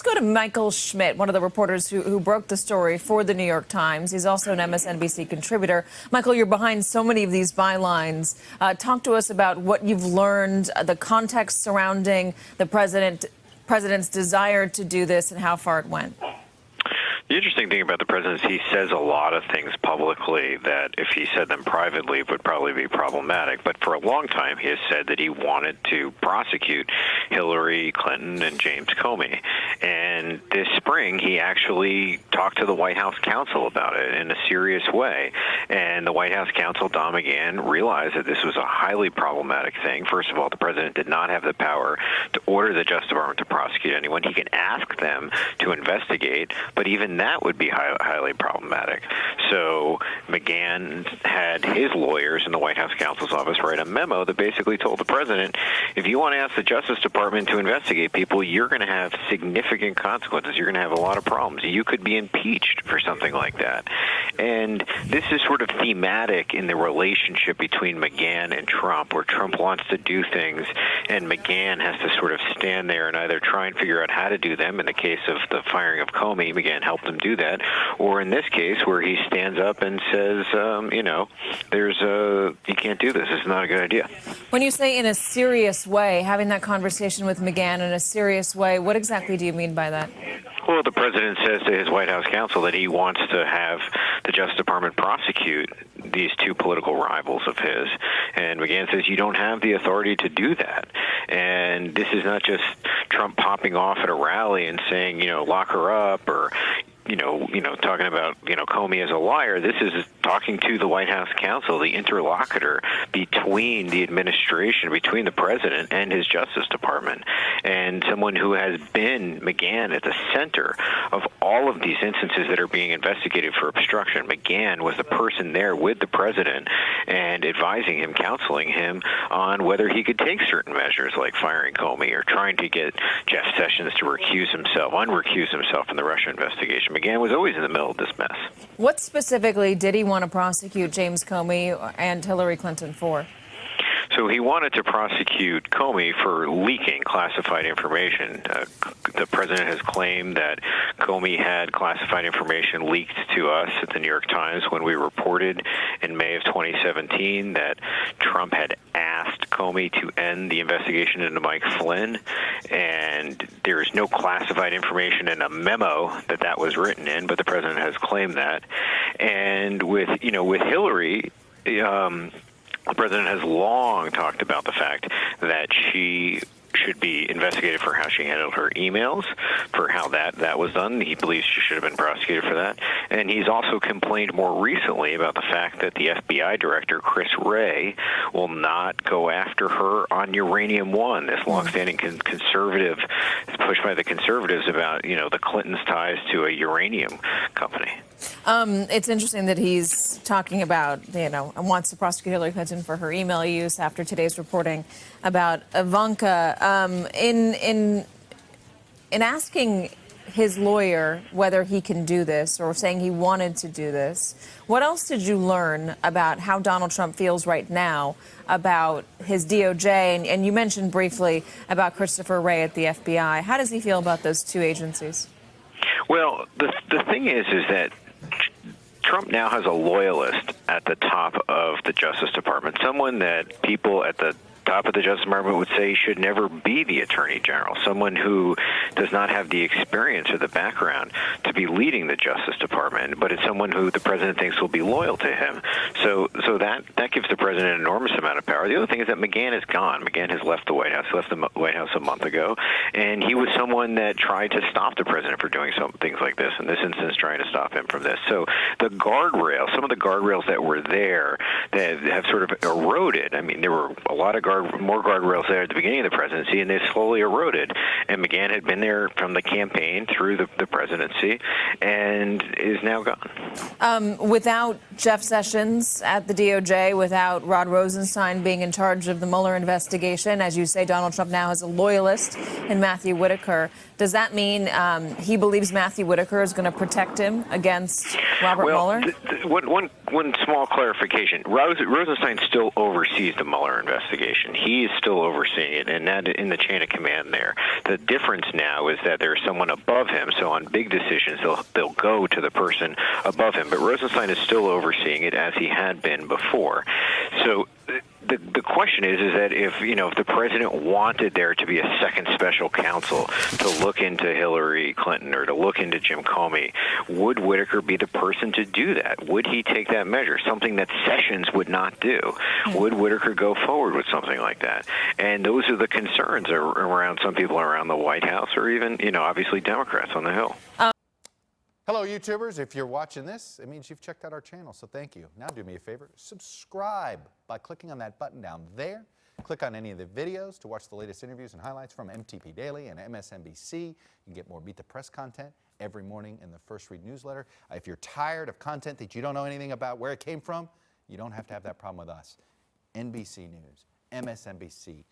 go to Michael Schmidt, one of the reporters who broke the story for the New York Times. He's also an MSNBC contributor. Michael, you're behind so many of these bylines. Talk to us about what you've learned, the context surrounding the president's desire to do this and how far it went. The interesting thing about the president is he says a lot of things publicly that if he said them privately would probably be problematic. But for a long time, he has said that he wanted to prosecute Hillary Clinton and James Comey. And this spring, he actually talked to the White House counsel about it in a serious way. And the White House counsel, Don McGahn, realized that this was a highly problematic thing. First of all, the president did not have the power to order the Justice Department to prosecute anyone. He can ask them to investigate, but even that would be highly problematic. So McGahn had his lawyers in the White House counsel's office write a memo that basically told the president, if you want to ask the Justice Department to investigate people, you're going to have significant consequences. You're going to have a lot of problems. You could be impeached for something like that. And this is sort of thematic in the relationship between McGahn and Trump, where Trump wants to do things and McGahn has to sort of stand there and either try and figure out how to do them. In the case of the firing of Comey, McGahn helped them do that. Or in this case, where he stands up and says, you can't do this. It's not a good idea. When you say in a serious way, having that conversation with McGahn in a serious way, what exactly do you mean by that? Well, the president says to his White House counsel that he wants to have the Justice Department prosecute these two political rivals of his. And McGahn says you don't have the authority to do that. And this is not just Trump popping off at a rally and saying, lock her up or, talking about, Comey as a liar. This is talking to the White House counsel, the interlocutor between the administration, between the president and his Justice Department, and someone who has been, McGahn, at the center of all of these instances that are being investigated for obstruction. McGahn was the person there with the president and advising him, counseling him on whether he could take certain measures like firing Comey or trying to get Jeff Sessions to unrecuse himself in the Russia investigation. McGahn was always in the middle of this mess. What specifically did he want to prosecute James Comey and Hillary Clinton for? So he wanted to prosecute Comey for leaking classified information. The president has claimed that Comey had classified information leaked to us at the New York Times when we reported in May of 2017 that Trump had asked Comey to end the investigation into Mike Flynn, and there is no classified information in a memo that was written in, but the president has claimed that. And with Hillary, the president has long talked about the fact that she should be investigated for how she handled her emails, for how that was done. He believes she should have been prosecuted for that. And he's also complained more recently about the fact that the FBI director, Chris Wray, will not go after her on Uranium One, this longstanding conservative, pushed by the conservatives about, the Clintons' ties to a uranium company. It's interesting that he's talking about, and wants to prosecute Hillary Clinton for her email use after today's reporting about Ivanka. In asking his lawyer whether he can do this or saying he wanted to do this, what else did you learn about how Donald Trump feels right now about his DOJ? And you mentioned briefly about Christopher Wray at the FBI. How does he feel about those two agencies? Well, the thing is that Trump now has a loyalist at the top of the Justice Department, someone that people at the top of the Justice Department would say should never be the Attorney General, someone who does not have the experience or the background to be leading the Justice Department, but it's someone who the president thinks will be loyal to him. So that gives the president an enormous amount of power. The other thing is that McGahn is gone. McGahn has left the White House. He left the White House a month ago, and he was someone that tried to stop the president from doing some things like this. In this instance, trying to stop him from this. So the guardrails, some of the guardrails that were there that have sort of eroded. I mean, there were a lot of more guardrails there at the beginning of the presidency, and they slowly eroded. And McGahn had been there from the campaign through the presidency and is now gone. Without Jeff Sessions at the DOJ, without Rod Rosenstein being in charge of the Mueller investigation, as you say, Donald Trump now has a loyalist in Matthew Whitaker. Does that mean he believes Matthew Whitaker is going to protect him against Robert Mueller? One small clarification. Rosenstein still oversees the Mueller investigation. He is still overseeing it, and that in the chain of command there. The difference now is that there's someone above him, so on big decisions, they'll go to the person above him. But Rosenstein is still overseeing it as he had been before. So the question is that if the president wanted there to be a second special counsel to look into Hillary Clinton or to look into Jim Comey, would Whitaker be the person to do that? Would he take that measure, something that Sessions would not do? Would Whitaker go forward with something like that? And those are the concerns around some people around the White House or even, obviously Democrats on the Hill. Hello, YouTubers. If you're watching this, it means you've checked out our channel, so thank you. Now do me a favor, subscribe by clicking on that button down there. Click on any of the videos to watch the latest interviews and highlights from MTP Daily and MSNBC. You can get more Meet the Press content every morning in the First Read newsletter. If you're tired of content that you don't know anything about where it came from, you don't have to have that problem with us. NBC News, MSNBC,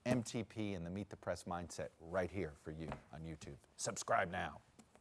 MTP, and the Meet the Press mindset right here for you on YouTube. Subscribe now.